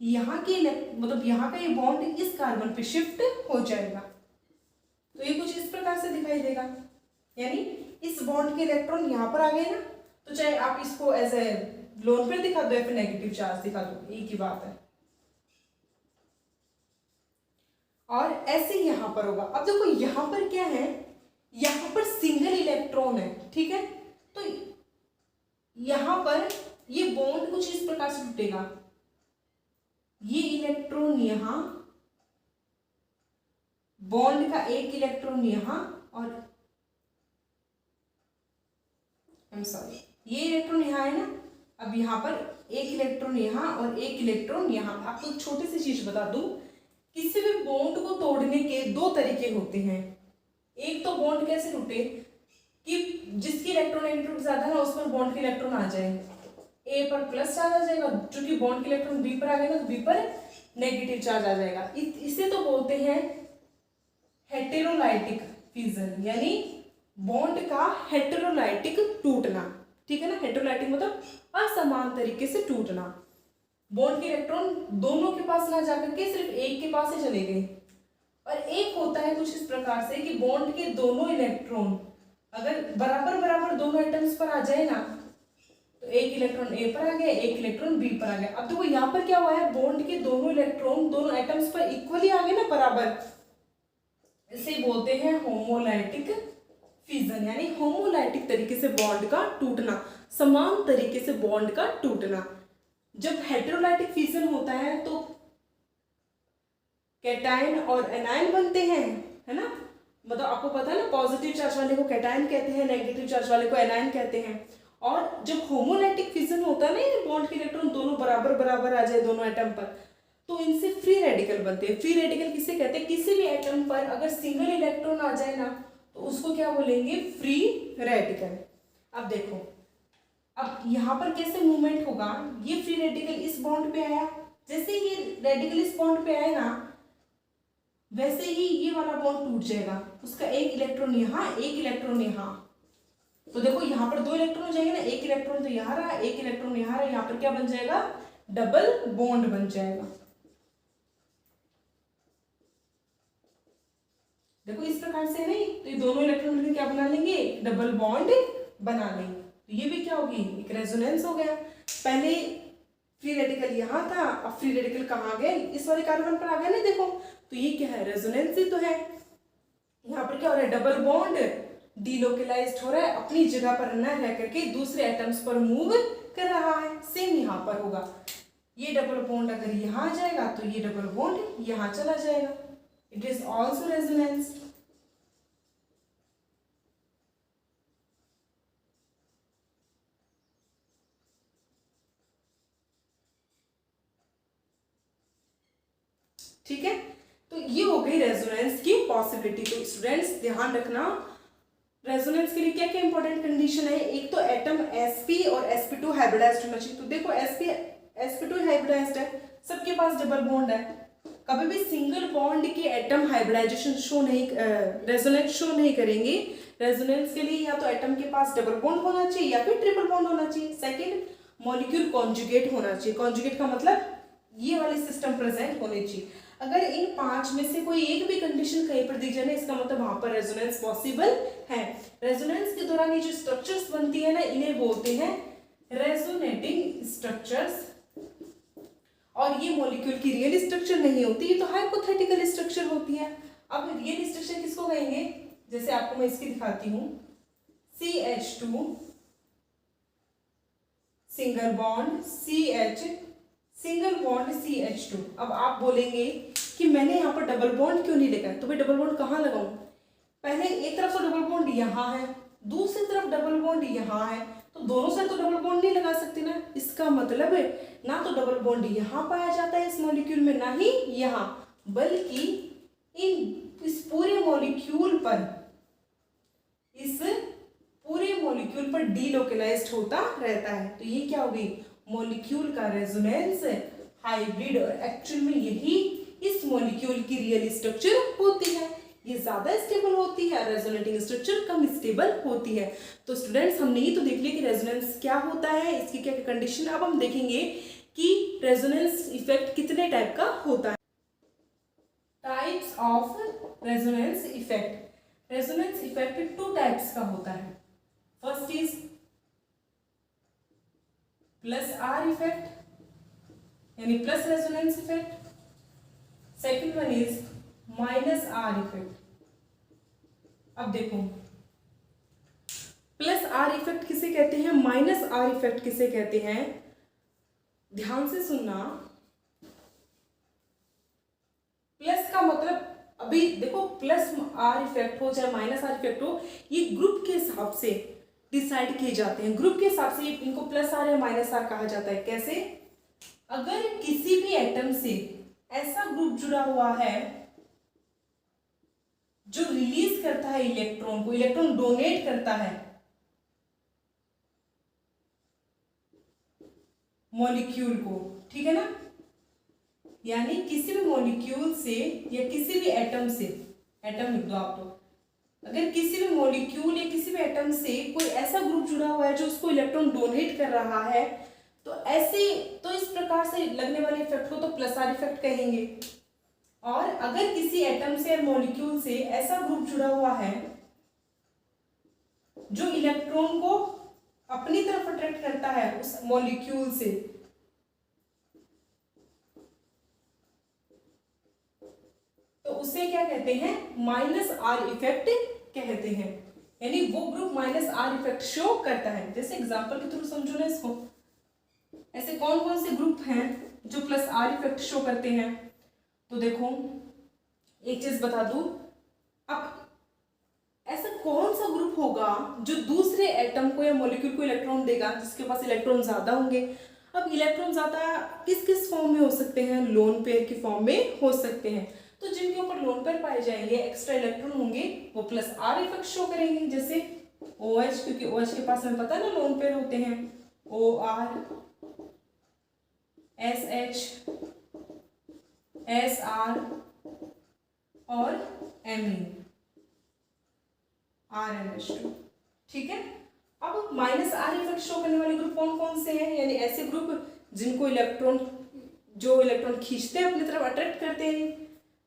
यहाँ के मतलब यहाँ का ये बॉन्ड इस कार्बन पे शिफ्ट हो जाएगा। तो ये कुछ इस प्रकार से दिखाई देगा, यानी इस बॉन्ड के इलेक्ट्रॉन यहाँ पर आ गए ना, तो चाहे आप इसको एज ए लोन पेयर दिखा दो या फिर नेगेटिव चार्ज दिखा दो, एक ही बात है। और ऐसे ही यहाँ पर होगा। अब देखो यहाँ पर क्या है, यहाँ पर सिंगल इलेक्ट्रॉन है, ठीक है। तो यहाँ पर ये बॉन्ड कुछ इस प्रकार से टूटेगा, ये इलेक्ट्रॉन यहाँ, बॉन्ड का एक इलेक्ट्रॉन यहाँ, और ये इलेक्ट्रॉन यहाँ है ना, अब यहाँ पर एक इलेक्ट्रॉन यहाँ और एक इलेक्ट्रॉन यहाँ। आपको एक छोटी सी चीज बता दूं, किसी भी बॉन्ड को तोड़ने के 2 तरीके होते हैं। एक तो बॉन्ड कैसे टूटे कि जिसकी इलेक्ट्रोनेगेटिविटी ज्यादा है ना, उस पर बॉन्ड के इलेक्ट्रॉन आ जाए, ए पर प्लस चार्ज आ जाएगा, चूंकि बॉन्ड के इलेक्ट्रॉन बी पर आ गए ना, तो बी पर नेगेटिव चार्ज आ जाएगा। इसे तो बोलते हैं हेटेरोलाइटिक फिजन, यानी बॉन्ड का हेटेरोलाइटिक टूटना, ठीक है ना। हेटेरोलाइटिक मतलब असमान तरीके से टूटना, बॉन्ड के इलेक्ट्रॉन दोनों के पास ना जाकर के सिर्फ एक के पास ही चले गए। और एक होता है कुछ इस प्रकार से कि बॉन्ड के दोनों इलेक्ट्रॉन अगर बराबर बराबर दोनों एटम्स पर आ जाए ना, तो एक इलेक्ट्रॉन ए पर आ गया, एक इलेक्ट्रॉन बी पर आ गया। अब देखो यहाँ पर क्या हुआ है, बॉन्ड के दोनों इलेक्ट्रॉन दोनों एटम्स पर इक्वली आ गए ना, बराबर। इसे बोलते हैं होमोलाइटिक फिजन, यानी होमोलाइटिक तरीके से बॉन्ड का टूटना, समान तरीके से बॉन्ड का टूटना। जब हेटेरोलाइटिक फिजन होता है तो कैटायन और एनायन बनते हैं, है ना। मतलब आपको पता है ना, पॉजिटिव चार्ज वाले को कैटायन कहते हैं, नेगेटिव चार्ज वाले को एनायन कहते हैं। और जब होमोलाइटिक फिजन होता है ना, बॉन्ड के इलेक्ट्रॉन दोनों बराबर बराबर आ जाए दोनों एटम पर, तो इनसे फ्री रेडिकल बनते हैं। फ्री रेडिकल किसे कहते हैं? किसी भी एटम पर अगर सिंगल इलेक्ट्रॉन आ जाए ना तो उसको क्या बोलेंगे? Free radical. अब देखो, अब यहाँ पर कैसे मूवमेंट होगा? ये फ्री रेडिकल इस बॉन्ड पे आया, जैसे ये रेडिकल इस बॉन्ड पे आएगा वैसे ही ये वाला बॉन्ड टूट जाएगा, उसका एक इलेक्ट्रॉन यहाँ, एक इलेक्ट्रॉन यहाँ। तो देखो यहाँ पर 2 इलेक्ट्रॉन हो जाएंगे ना, एक इलेक्ट्रॉन तो यहाँ रहा, एक इलेक्ट्रॉन यहाँ रहा, यहाँ पर क्या बन जाएगा? डबल बॉन्ड बन जाएगा। देखो इस प्रकार से नहीं, तो ये दोनों इलेक्ट्रॉन मिलकर क्या बना लेंगे? डबल बॉन्ड बना लेंगे। तो ये भी क्या होगी? एक रेजोनेंस हो गया। पहले फ्री रेडिकल यहाँ था, अब फ्री रेडिकल कहाँ आ गया? इस वाले कार्बन पर आ गया ना, देखो। तो ये क्या है? रेजोनेंस ही तो है। यहाँ पर क्या हो रहा है? डबल बॉन्ड डीलोकलाइज्ड हो रहा है, अपनी जगह पर न रह करके दूसरे एटम्स पर मूव कर रहा है। सेम यहाँ पर होगा, ये डबल बॉन्ड अगर यहाँ जाएगा तो ये डबल बॉन्ड यहाँ चला जाएगा। It is also resonance. ठीक है, तो ये हो गई रेजोनेंस की पॉसिबिलिटी। तो स्टूडेंट्स ध्यान रखना, रेजोनेंस के लिए क्या क्या इंपॉर्टेंट कंडीशन है? एक तो एटम sp और sp2 हाइब्रिडाइज्ड होना चाहिए। तो देखो sp2 हाइब्रिडाइज्ड है, सबके पास डबल बॉन्ड है। कभी भी सिंगल बॉन्ड के एटम हाइब्रिडाइजेशन शो नहीं, रेजोनेंस शो नहीं करेंगे। रेजोनेंस के लिए या तो एटम के पास डबल बॉन्ड होना चाहिए या फिर ट्रिपल बॉन्ड होना चाहिए। सेकंड, मॉलिक्यूल कॉन्जुगेट होना चाहिए। कॉन्जुगेट का मतलब ये वाले सिस्टम प्रेजेंट होने चाहिए। अगर इन 5 में से कोई एक भी कंडीशन कहीं पर दी जाए ना, इसका मतलब वहां पर रेजोनेंस पॉसिबल है। रेजोनेंस के दौरान ये जो स्ट्रक्चर्स बनती है ना, इन्हें बोलते हैं रेजोनेटिंग स्ट्रक्चर्स। और ये मॉलिक्यूल की रियल स्ट्रक्चर नहीं होती, ये तो हाइपोथेटिकल स्ट्रक्चर होती है। अब रियल स्ट्रक्चर किसको कहेंगे? जैसे आपको मैं इसकी दिखाती हूँ, CH2 single bond CH single bond CH2। अब आप बोलेंगे कि मैंने यहाँ पर डबल बॉन्ड क्यों नहीं लिखा है? तो भाई डबल बॉन्ड कहाँ लगाऊं? पहले एक तरफ तो डबल बॉन्ड यहाँ है, दूसरी तरफ डबल बॉन्ड यहाँ है, तो दोनों साइड तो डबल बॉन्ड नहीं लगा सकते ना। इसका मतलब है ना तो डबल बॉन्ड यहाँ पाया जाता है इस मॉलिक्यूल में, ना ही यहाँ, बल्कि इस पूरे मॉलिक्यूल पर डीलोकलाइज्ड होता रहता है। तो ये क्या होगी? मॉलिक्यूल का रेजोनेंस हाइब्रिड। और एक्चुअल में यही इस मॉलिक्यूल की रियल स्ट्रक्चर होती है। ये ज्यादा स्टेबल होती है, रेजोनेटिंग स्ट्रक्चर कम स्टेबल होती है। तो स्टूडेंट्स हमने ये तो देख लिया कि रेजोनेंस क्या होता है, इसकी क्या कंडीशन। अब हम देखेंगे कि रेजोनेंस इफेक्ट कितने टाइप का होता है। Types of resonance effect. Resonance effect 2 types का होता है। First is plus R effect यानी plus resonance effect. Second one is minus R effect. अब देखो प्लस आर इफेक्ट किसे कहते हैं, माइनस आर इफेक्ट किसे कहते हैं, ध्यान से सुनना। प्लस का मतलब अभी देखो प्लस आर इफेक्ट हो चाहे माइनस आर इफेक्ट हो, ये ग्रुप के हिसाब से डिसाइड किए जाते हैं। ग्रुप के हिसाब से इनको प्लस आर या माइनस आर कहा जाता है। कैसे? अगर किसी भी एटम से ऐसा ग्रुप जुड़ा हुआ है जो रिलीज करता है इलेक्ट्रॉन को, इलेक्ट्रॉन डोनेट करता है मॉलिक्यूल को, ठीक है ना, यानी किसी भी मॉलिक्यूल से या किसी भी एटम से, एटम लिख दो आप, तो अगर किसी भी मॉलिक्यूल या किसी भी एटम से कोई ऐसा ग्रुप जुड़ा हुआ है जो उसको इलेक्ट्रॉन डोनेट कर रहा है, तो ऐसे तो इस प्रकार से लगने वाले इफेक्ट को तो प्लस आर इफेक्ट कहेंगे। और अगर किसी एटम से या मॉलिक्यूल से ऐसा ग्रुप जुड़ा हुआ है जो इलेक्ट्रॉन को अपनी तरफ अट्रैक्ट करता है उस मॉलिक्यूल से, तो उसे क्या कहते हैं, माइनस आर इफेक्ट कहते हैं। यानी वो group minus R effect show करता है। जैसे एग्जांपल के थ्रू समझो ना इसको, ऐसे कौन कौन से ग्रुप हैं जो प्लस आर इफेक्ट शो करते हैं। तो देखो एक चीज बता दूं, अब ऐसा कौन सा ग्रुप होगा जो दूसरे एटम को या मॉलिक्यूल को इलेक्ट्रॉन देगा जिसके पास इलेक्ट्रॉन ज्यादा होंगे। अब इलेक्ट्रॉन ज़्यादा किस किस फॉर्म में हो सकते हैं, लोन पेयर की फॉर्म में हो सकते हैं। तो जिनके ऊपर लोन पेयर पाए जाएंगे, एक्स्ट्रा इलेक्ट्रॉन होंगे, वो प्लस आर इफेक्ट शो करेंगे, जैसे OH, क्योंकि OH के पास हमें पता है ना लोन पेयर होते हैं OR, SH, SR और Me, RnH2। ठीक है। अब माइनस आर इफेक्ट शो करने वाले ग्रुप कौन कौन से हैं, यानी ऐसे ग्रुप जिनको जो इलेक्ट्रॉन खींचते हैं अपनी तरफ, अट्रैक्ट करते हैं।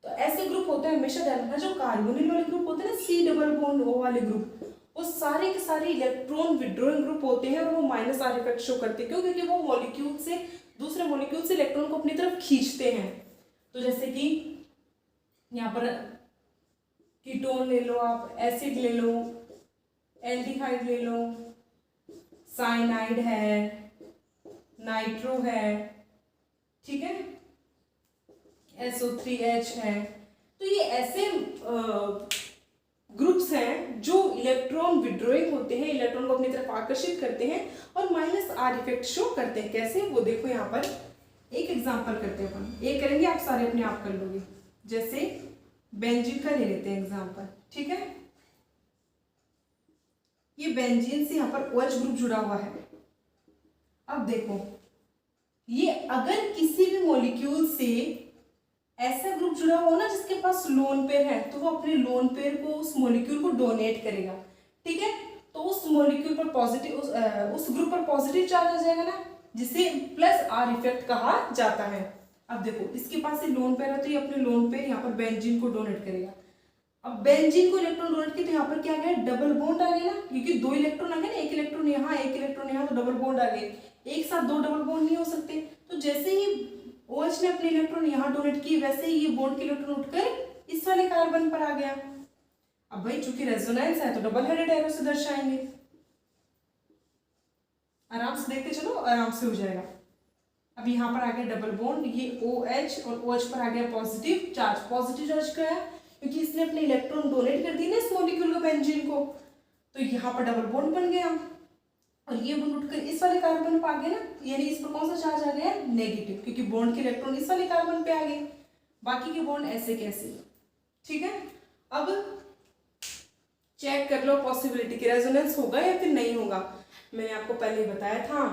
तो ऐसे ग्रुप होते हैं, हमेशा ध्यान रखना, जो कार्बोनिल वाले ग्रुप होते हैं ना, C डबल बॉन्ड O वाले ग्रुप, वो सारे के सारे इलेक्ट्रॉन विड्रॉइंग ग्रुप होते हैं और वो माइनस आर इफेक्ट शो करते हैं। क्यों? क्योंकि वो मॉलिक्यूल से, दूसरे मॉलिक्यूल से इलेक्ट्रॉन को अपनी तरफ खींचते हैं। तो जैसे कि यहाँ पर कीटोन ले लो आप, एसिड ले लो, एल्डिहाइड ले लो, साइनाइड है, नाइट्रो है, ठीक है, SO3H है। तो ये ऐसे ग्रुप्स हैं जो इलेक्ट्रॉन विड्रॉइंग होते हैं, इलेक्ट्रॉन को अपनी तरफ आकर्षित करते हैं और माइनस आर इफेक्ट शो करते हैं। कैसे, वो देखो यहाँ पर एक एग्जांपल करते हैं अपन, एक करेंगे, आप सारे अपने आप कर लोगे। जैसे बेंजीन का ले लेते हैं एग्जांपल, ठीक है। ये बेंजीन से यहाँ पर OH ग्रुप जुड़ा हुआ है। अब देखो, ये अगर किसी भी मॉलिक्यूल से ऐसा ग्रुप जुड़ा हुआ ना जिसके पास लोन पेयर है, तो वो अपने लोन पेयर को उस मॉलिक्यूल को डोनेट करेगा, ठीक है। तो उस मॉलिक्यूल पर पॉजिटिव, उस ग्रुप पर पॉजिटिव चार्ज आ जाएगा ना, जिसे प्लस आर इफेक्ट कहा जाता है। अब देखो, इसके पास लोन पेयर है तो ये अपने लोन पेयर यहाँ पर बेंजीन को डोनेट करेगा। अब बेंजीन को इलेक्ट्रॉन डोनेट किया तो यहाँ पर क्या आ गया, डबल बॉन्ड आ गया ना, क्योंकि 2 इलेक्ट्रॉन आ गए ना, एक इलेक्ट्रॉन यहाँ, एक इलेक्ट्रॉन यहाँ, तो डबल बॉन्ड आ गए। एक साथ 2 डबल बॉन्ड नहीं हो सकते। तो जैसे ही OH ने अपने इलेक्ट्रॉन यहाँ डोनेट किए, वैसे ही ये बॉन्ड के इलेक्ट्रॉन उठकर इस वाले कार्बन पर आ गया। अब भाई चूंकि रेजोनेंस है तो डबल हेडेड एरो से दर्शाएंगे। आराम से देखते चलो, आराम से हो जाएगा। अब यहाँ पर आ गया डबल बॉन्ड, ये OH और OH पर आ गया पॉजिटिव चार्ज। पॉजिटिव चार्ज क्या है, क्योंकि इसने अपने इलेक्ट्रॉन डोनेट कर दिए ना इस मॉलिक्यूल को, बेंजीन को, तो यहाँ पर डबल बॉन्ड बन गया और ये बॉन्ड उठकर इस वाले कार्बन पर आ गया ना, यानी इस पर कौन सा चार्ज आ गया, नेगेटिव, क्योंकि बॉन्ड के इलेक्ट्रॉन इस वाले कार्बन पे आ गए, बाकी के बॉन्ड ऐसे कैसे, ठीक है। अब चेक कर लो पॉसिबिलिटी की, रेजोनेंस होगा या फिर नहीं होगा। मैंने आपको पहले बताया था,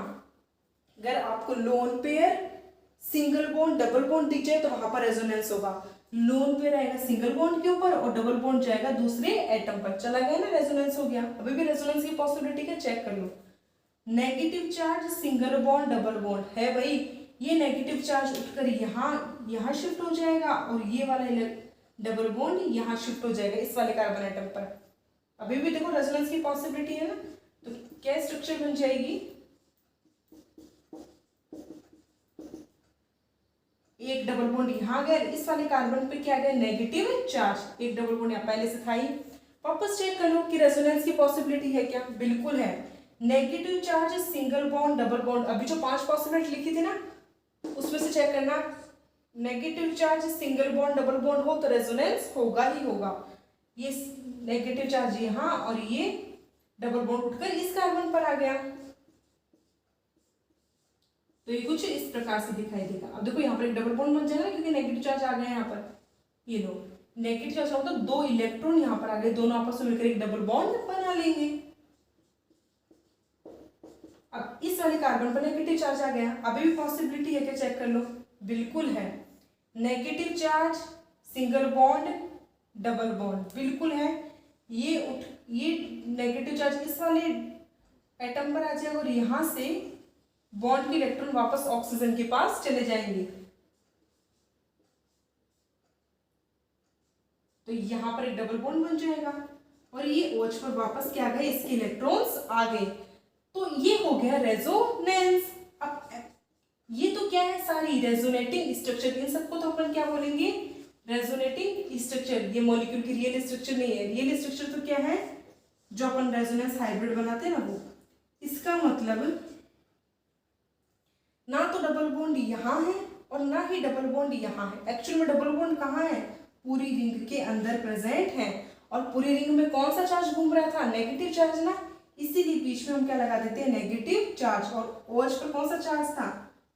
अगर आपको lone pair, single bond, double bond दिख जाए तो वहां पर रेजोनेंस होगा। लोन पेयर आएगा सिंगल बॉन्ड के ऊपर और डबल बॉन्ड जाएगा दूसरे एटम पर, चला गया ना, रेजोनेंस हो गया। अभी भी रेजोनेंस की पॉसिबिलिटी है, चेक कर लो। Negative charge single bond double bond है भाई, ये नेगेटिव चार्ज उठकर यहाँ शिफ्ट हो जाएगा और ये वाला डबल बॉन्ड यहाँ शिफ्ट हो जाएगा इस वाले कार्बन एटम पर। अभी भी देखो रेजोनेंस की पॉसिबिलिटी है ना, तो क्या स्ट्रक्चर बन जाएगी, एक डबल बॉन्ड यहाँ गया, इस वाले कार्बन पे क्या गया, नेगेटिव चार्ज, एक डबल बॉन्ड यहाँ पहले से था ही। वापस चेक कर लो कि रेजोनेंस की पॉसिबिलिटी है क्या, बिल्कुल है। Negative charge single bond double bond, अभी जो 5 पॉसिबिलिटी लिखी थी ना उसमें से चेक करना, negative charge single bond double bond हो तो रेजोनेंस होगा ही होगा। ये नेगेटिव चार्ज यहाँ और ये डबल बॉन्ड उठकर इस कार्बन पर आ गया, तो ये कुछ इस प्रकार से दिखाई देगा। अब देखो यहाँ पर एक डबल बॉन्ड बन जाएगा क्योंकि नेगेटिव चार्ज आ गया यहाँ पर, ये लो नेगेटिव चार्ज होगा तो 2 इलेक्ट्रॉन यहाँ पर आ गए, दोनों आपस में मिलकर एक डबल बॉन्ड बना लेंगे। अब इस वाले कार्बन पर नेगेटिव चार्ज आ गया, अभी भी पॉसिबिलिटी है क्या, चेक कर लो, बिल्कुल है। Negative charge single bond double bond, बिल्कुल है। ये नेगेटिव चार्ज इस वाले एटम पर आ जाएगा और यहाँ से बॉन्ड के इलेक्ट्रॉन वापस ऑक्सीजन के पास चले जाएंगे, तो यहाँ पर एक डबल बॉन्ड बन जाएगा और ये OH पर वापस क्या गए, इसके इलेक्ट्रॉन्स आ गए, तो ये हो गया रेजोनेंस। अब ये तो क्या है, सारी रेजोनेटिंग स्ट्रक्चर, इन सबको तो अपन क्या बोलेंगे, रेजोनेटिंग स्ट्रक्चर। ये मॉलिक्यूल की रियल स्ट्रक्चर नहीं है, रियल स्ट्रक्चर तो क्या है, जो अपन रेजोनेंस हाइब्रिड बनाते हैं ना वो। इसका मतलब ना तो डबल बॉन्ड यहाँ है और ना ही डबल बॉन्ड यहाँ है। एक्चुअल में डबल बॉन्ड कहाँ है, पूरी रिंग के अंदर प्रेजेंट है, और पूरी रिंग में कौन सा चार्ज घूम रहा था, नेगेटिव चार्ज ना, इसीलिए बीच में हम क्या लगा देते हैं, नेगेटिव चार्ज। और OH पर कौन सा चार्ज था,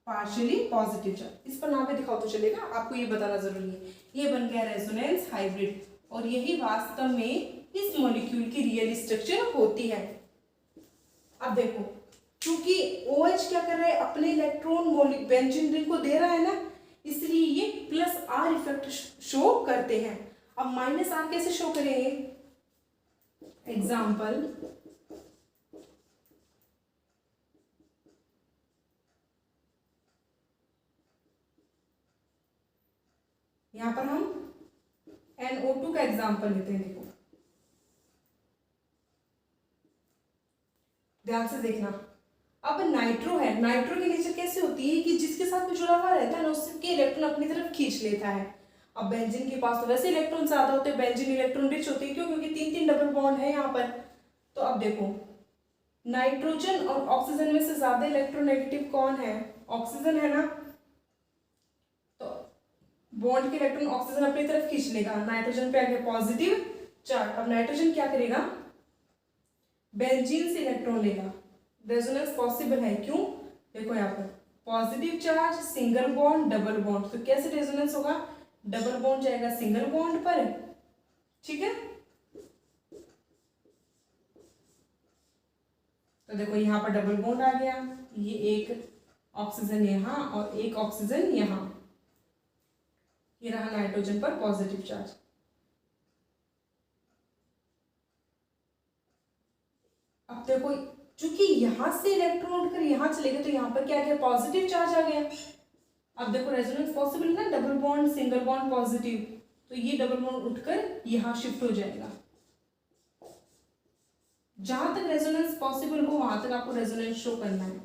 पार्शियली पॉजिटिव चार्ज। इस पर नाम पे दिखाओ तो चलेगा, आपको ये बताना जरूरी है। ये बन गया रेजोनेंस हाइब्रिड, और यही वास्तव में इस मॉलिक्यूल की रियल स्ट्रक्चर होती है। अब देखो, क्योंकि OH क्या कर रहा है, अपने इलेक्ट्रॉन बेंजीन रिंग को दे रहा है ना, इसलिए ये +R इफेक्ट शो करते हैं। अब -R कैसे शो करेंगे, एग्जाम्पल, यहां पर हम NO2 का एग्जाम्पल लेते हैं। देखो ध्यान से देखना, अब नाइट्रो है, नाइट्रो की नेचर कैसे होती है कि जिसके साथ में जुड़ा हुआ रहता है ना, उसके इलेक्ट्रॉन अपनी तरफ खींच लेता है। अब बेंजीन के पास तो वैसे इलेक्ट्रॉन ज्यादा होते हैं, बेंजीन इलेक्ट्रॉन रिच होती है, क्यों, क्योंकि 3 डबल बॉन्ड है यहाँ पर। तो अब देखो, नाइट्रोजन और ऑक्सीजन में से ज्यादा इलेक्ट्रोनेगेटिव कौन है, ऑक्सीजन है ना, तो बॉन्ड के इलेक्ट्रॉन ऑक्सीजन अपनी तरफ खींच लेगा, नाइट्रोजन पे आ गया पॉजिटिव चार्ज। अब नाइट्रोजन क्या करेगा, बेंजीन से इलेक्ट्रॉन लेगा, रेजोनेंस पॉसिबल है, क्यों, देखो यहाँ पर positive charge, single bond, double bond, तो कैसे रेजोनेंस होगा, डबल बॉन्ड जाएगा सिंगल बॉन्ड पर, ठीक है। तो देखो यहाँ पर डबल बॉन्ड आ गया, ये एक ऑक्सीजन यहाँ और एक ऑक्सीजन यहाँ, ये रहा नाइट्रोजन पर पॉजिटिव चार्ज। अब देखो, चूंकि यहां से इलेक्ट्रॉन उठकर यहां चले गए, तो यहाँ पर क्या गया, पॉजिटिव चार्ज आ गया। अब देखो रेजोनेंस पॉसिबल है ना, double bond single bond positive, तो ये डबल बॉन्ड उठकर यहां शिफ्ट हो जाएगा। जहां तक रेजोनेंस पॉसिबल हो वहां तक आपको रेजोनेंस शो करना है।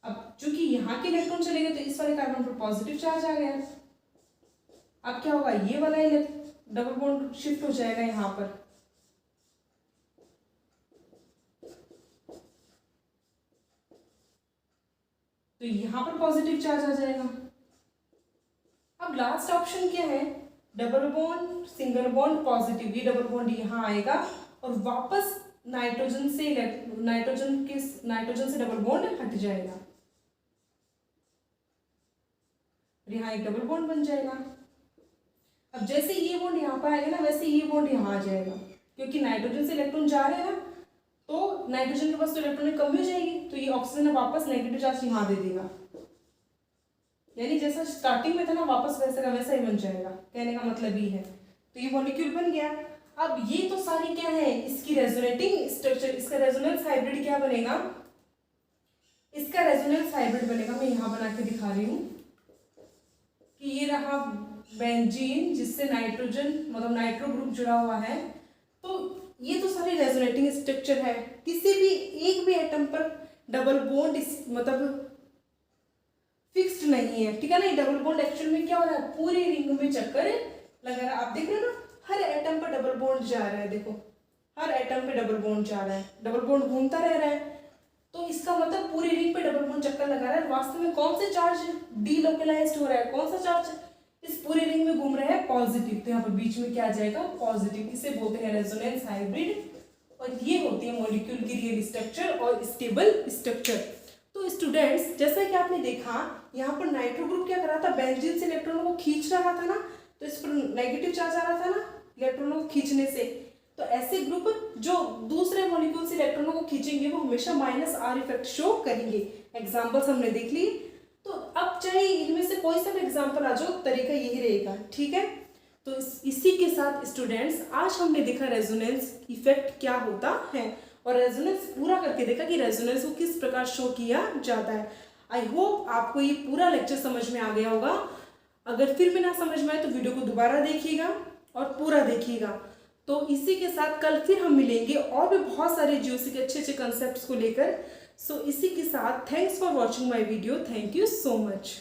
अब चूंकि यहाँ के इलेक्ट्रॉन चले गए, तो इस वाले कार्बन पर पॉजिटिव चार्ज आ गया। अब क्या होगा, ये वाला डबल बॉन्ड शिफ्ट हो जाएगा यहाँ पर, तो यहां पर पॉजिटिव चार्ज आ जाएगा। अब लास्ट ऑप्शन क्या है, double bond single bond positive, ये डबल बॉन्ड यहां आएगा और वापस नाइट्रोजन से डबल बॉन्ड हट जाएगा, यहाँ एक डबल बॉन्ड बन जाएगा। अब जैसे ये बॉन्ड यहाँ पर आएगा ना, वैसे ये बॉन्ड यहाँ आ जाएगा, क्योंकि नाइट्रोजन से इलेक्ट्रॉन जा रहे हैं ना, तो नाइट्रोजन के पास तो इलेक्ट्रॉन कमी हो जाएगी, तो ये ऑक्सीजन वापस नेगेटिव चार्ज यहाँ दे देगा, यानी जैसा स्टार्टिंग में था ना, वापस वैसा का वैसा ही बन जाएगा, कहने का मतलब ये है। तो ये मॉलिक्यूल बन गया। अब ये तो सारी क्या है, इसकी रेजोनेटिंग स्ट्रक्चर, इसका रेजोनेंस हाइब्रिड क्या बनेगा, इसका रेजोनेंस हाइब्रिड बनेगा, मैं यहाँ बना के दिखा रही हूँ कि ये रहा बेंजीन जिससे नाइट्रोजन मतलब नाइट्रो ग्रुप जुड़ा हुआ है, तो ये तो सारी रेजोनेटिंग स्ट्रक्चर है। किसी भी एक भी एटम पर डबल बॉन्ड मतलब फिक्स्ड नहीं है, ठीक है ना। ये डबल बॉन्ड एक्चुअल में क्या हो रहा है, पूरी रिंग में चक्कर लगा रहा है। आप देख रहे हो ना, हर एटम पर डबल बॉन्ड जा रहा है, देखो हर एटम पे डबल बॉन्ड जा रहा है, डबल बॉन्ड घूमता रह रहा है, तो इसका मतलब पूरी रिंग पे डबल बॉन्ड चक्कर लगा रहा है। वास्तव में कौन से चार्ज डीलोकलाइज्ड हो रहा है, कौन सा चार्ज इस पूरी रिंग में घूम रहा है, पॉजिटिव, तो यहाँ पर बीच में क्या आ जाएगा, पॉजिटिव। इसे बोलते हैं रेजोनेंस हाइब्रिड, और ये होती है मॉलिक्यूल की रियल स्ट्रक्चर और स्टेबल स्ट्रक्चर। तो स्टूडेंट्स, जैसा कि आपने देखा, यहाँ पर नाइट्रो ग्रुप क्या कर रहा था, बेंजीन से इलेक्ट्रॉनों को खींच रहा था ना, तो इस पर नेगेटिव चार्ज आ रहा था ना इलेक्ट्रॉनों को खींचने से। तो ऐसे ग्रुप जो दूसरे मॉलिक्यूल से इलेक्ट्रॉनों को खींचेंगे वो हमेशा -R इफेक्ट शो करेंगे। एग्जाम्पल्स हमने देख लिए, तो अब चाहे इनमें से कोई सा भी एग्जाम्पल आ जाओ, तरीका यही रहेगा, ठीक है। तो इसी के साथ स्टूडेंट्स, आज हमने देखा रेजोनेंस इफेक्ट क्या होता है, और रेजोनेंस पूरा करके देखा कि रेजोनेंस को किस प्रकार शो किया जाता है। आई होप आपको ये पूरा लेक्चर समझ में आ गया होगा। अगर फिर भी ना समझ में आए तो वीडियो को दोबारा देखिएगा और पूरा देखिएगा। तो इसी के साथ कल फिर हम मिलेंगे और भी बहुत सारे जीओसी के अच्छे अच्छे कंसेप्ट्स को लेकर। सो इसी के साथ thanks for watching my video, thank you so much.